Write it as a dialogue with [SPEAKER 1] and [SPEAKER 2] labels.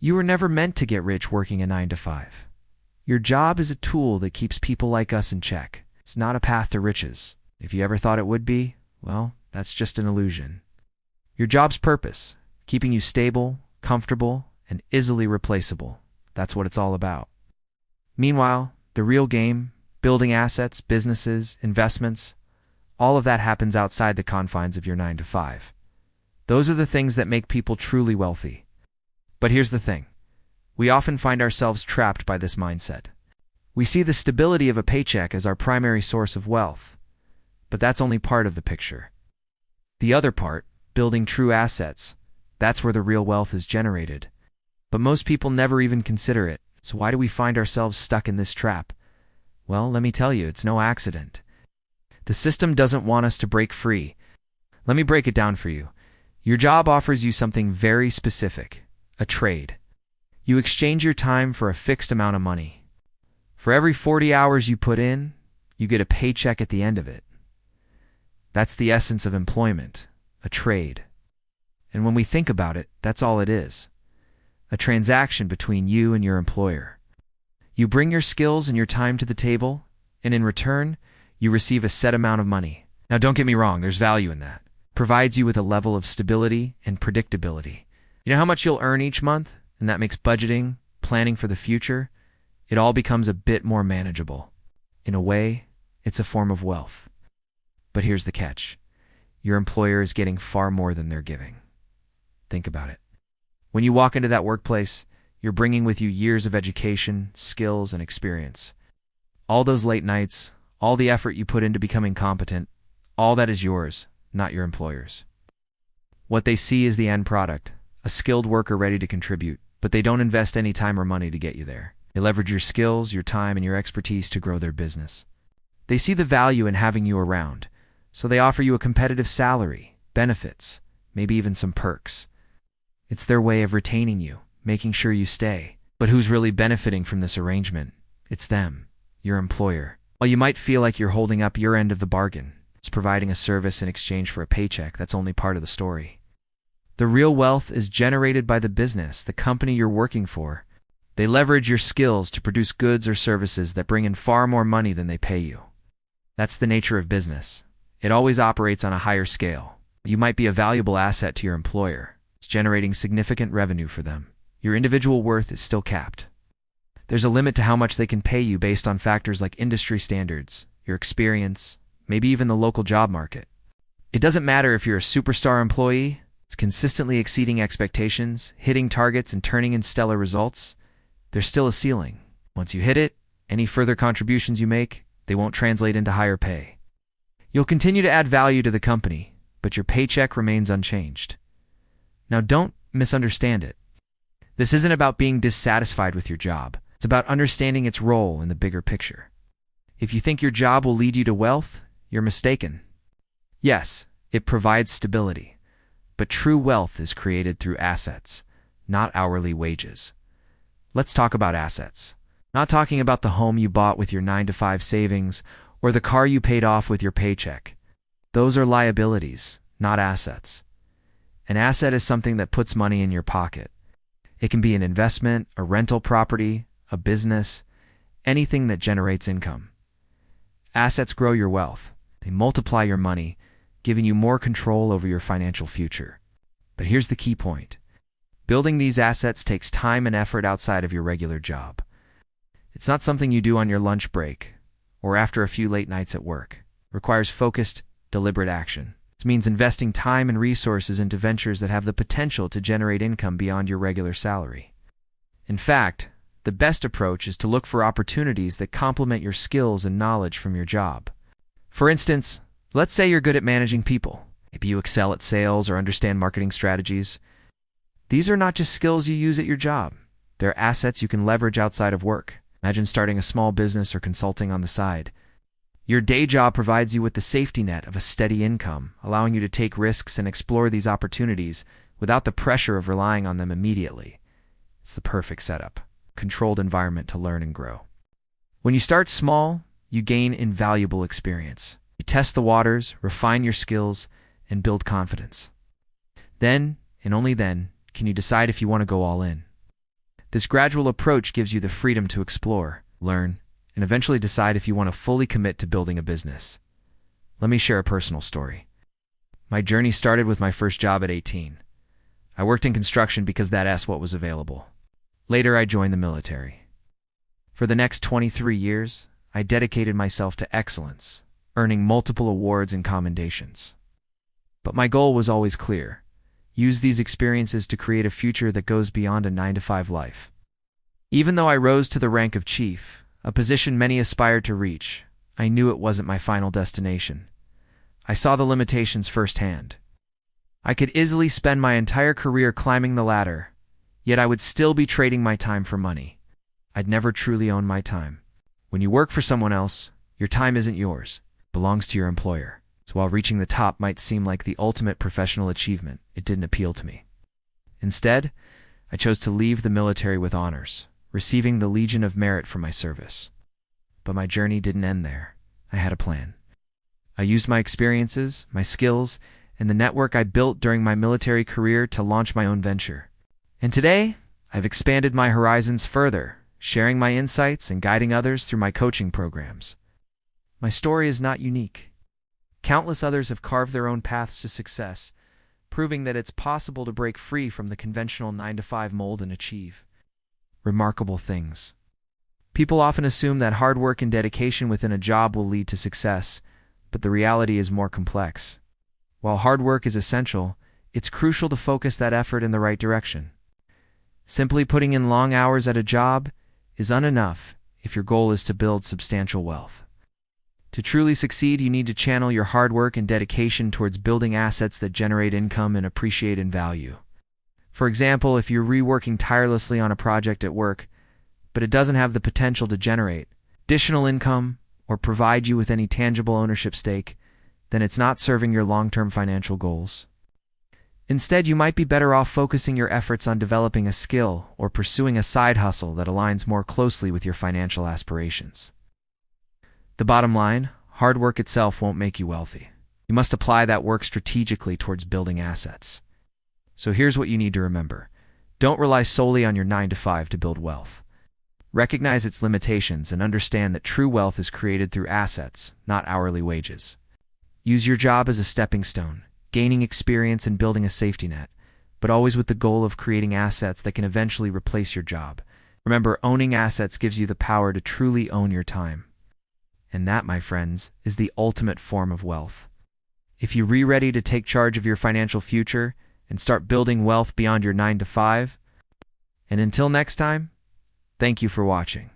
[SPEAKER 1] You were never meant to get rich working a 9 to 5. Your job is a tool that keeps people like us in check. It's not a path to riches. If you ever thought it would be, well, that's just an illusion. Your job's purpose, keeping you stable, comfortable, and easily replaceable. That's what it's all about. Meanwhile, the real game, building assets, businesses, investments, all of that happens outside the confines of your 9 to 5. Those are the things that make people truly wealthy. But here's the thing. We often find ourselves trapped by this mindset. We see the stability of a paycheck as our primary source of wealth. But that's only part of the picture. The other part, building true assets, that's where the real wealth is generated. But most people never even consider it. So why do we find ourselves stuck in this trap? Well, let me tell you, it's no accident. The system doesn't want us to break free. Let me break it down for you. Your job offers you something very specific, a trade. You exchange your time for a fixed amount of money. For every 40 hours you put in, you get a paycheck at the end of it. That's the essence of employment, a trade. And when we think about it, that's all it is. A transaction between you and your employer. You bring your skills and your time to the table, and in return, you receive a set amount of money. Now don't get me wrong, there's value in that. It provides you with a level of stability and predictability. You know how much you'll earn each month? And that makes budgeting, planning for the future, it all becomes a bit more manageable. In a way, it's a form of wealth. But here's the catch. Your employer is getting far more than they're giving. Think about it. When you walk into that workplace, you're bringing with you years of education, skills, and experience. All those late nights, all the effort you put into becoming competent, all that is yours, not your employer's. What they see is the end product, a skilled worker ready to contribute, but they don't invest any time or money to get you there. They leverage your skills, your time, and your expertise to grow their business. They see the value in having you around, so they offer you a competitive salary, benefits, maybe even some perks. It's their way of retaining you, making sure you stay. But who's really benefiting from this arrangement? It's them, your employer. While you might feel like you're holding up your end of the bargain, it's providing a service in exchange for a paycheck. That's only part of the story. The real wealth is generated by the business, the company you're working for. They leverage your skills to produce goods or services that bring in far more money than they pay you. That's the nature of business. It always operates on a higher scale. You might be a valuable asset to your employer. It's generating significant revenue for them. Your individual worth is still capped. There's a limit to how much they can pay you based on factors like industry standards, your experience, maybe even the local job market. It doesn't matter if you're a superstar employee, it's consistently exceeding expectations, hitting targets, and turning in stellar results. There's still a ceiling. Once you hit it, any further contributions you make, they won't translate into higher pay. You'll continue to add value to the company, but your paycheck remains unchanged. Now don't misunderstand it. This isn't about being dissatisfied with your job. It's about understanding its role in the bigger picture. If you think your job will lead you to wealth, you're mistaken. Yes, it provides stability. But true wealth is created through assets, not hourly wages. Let's talk about assets. Not talking about the home you bought with your 9 to 5 savings or the car you paid off with your paycheck. Those are liabilities, not assets. An asset is something that puts money in your pocket. It can be an investment, a rental property, a business, anything that generates income. Assets grow your wealth. They multiply your money, giving you more control over your financial future. But here's the key point. Building these assets takes time and effort outside of your regular job. It's not something you do on your lunch break or after a few late nights at work. It requires focused, deliberate action. This means investing time and resources into ventures that have the potential to generate income beyond your regular salary. In fact, the best approach is to look for opportunities that complement your skills and knowledge from your job. For instance, let's say you're good at managing people. Maybe you excel at sales or understand marketing strategies. These are not just skills you use at your job. They're assets you can leverage outside of work. Imagine starting a small business or consulting on the side. Your day job provides you with the safety net of a steady income, allowing you to take risks and explore these opportunities without the pressure of relying on them immediately. It's the perfect setup. Controlled environment to learn and grow. When you start small, you gain invaluable experience. You test the waters, refine your skills, and build confidence. Then, and only then, can you decide if you want to go all in. This gradual approach gives you the freedom to explore, learn, and eventually decide if you want to fully commit to building a business. Let me share a personal story. My journey started with my first job at 18. I worked in construction because that's what was available. Later, I joined the military. For the next 23 years, I dedicated myself to excellence, earning multiple awards and commendations. But my goal was always clear: use these experiences to create a future that goes beyond a 9-to-5 life. Even though I rose to the rank of chief, a position many aspired to reach, I knew it wasn't my final destination. I saw the limitations firsthand. I could easily spend my entire career climbing the ladder, yet I would still be trading my time for money. I'd never truly own my time. When you work for someone else, your time isn't yours. It belongs to your employer. So while reaching the top might seem like the ultimate professional achievement, it didn't appeal to me. Instead, I chose to leave the military with honors, receiving the Legion of Merit for my service. But my journey didn't end there. I had a plan. I used my experiences, my skills, and the network I built during my military career to launch my own venture. And today, I've expanded my horizons further, sharing my insights and guiding others through my coaching programs. My story is not unique. Countless others have carved their own paths to success, proving that it's possible to break free from the conventional 9-to-5 mold and achieve remarkable things. People often assume that hard work and dedication within a job will lead to success, but the reality is more complex. While hard work is essential, it's crucial to focus that effort in the right direction. Simply putting in long hours at a job isn't enough if your goal is to build substantial wealth. To truly succeed, you need to channel your hard work and dedication towards building assets that generate income and appreciate in value. For example, if you're reworking tirelessly on a project at work, but it doesn't have the potential to generate additional income or provide you with any tangible ownership stake, then it's not serving your long-term financial goals. Instead, you might be better off focusing your efforts on developing a skill or pursuing a side hustle that aligns more closely with your financial aspirations. The bottom line, hard work itself won't make you wealthy. You must apply that work strategically towards building assets. So here's what you need to remember. Don't rely solely on your 9-to-5 to build wealth. Recognize its limitations and understand that true wealth is created through assets, not hourly wages. Use your job as a stepping stone, gaining experience and building a safety net, but always with the goal of creating assets that can eventually replace your job. Remember, owning assets gives you the power to truly own your time. And that, my friends, is the ultimate form of wealth. If you're ready to take charge of your financial future and start building wealth beyond your 9-to-5, and until next time, thank you for watching.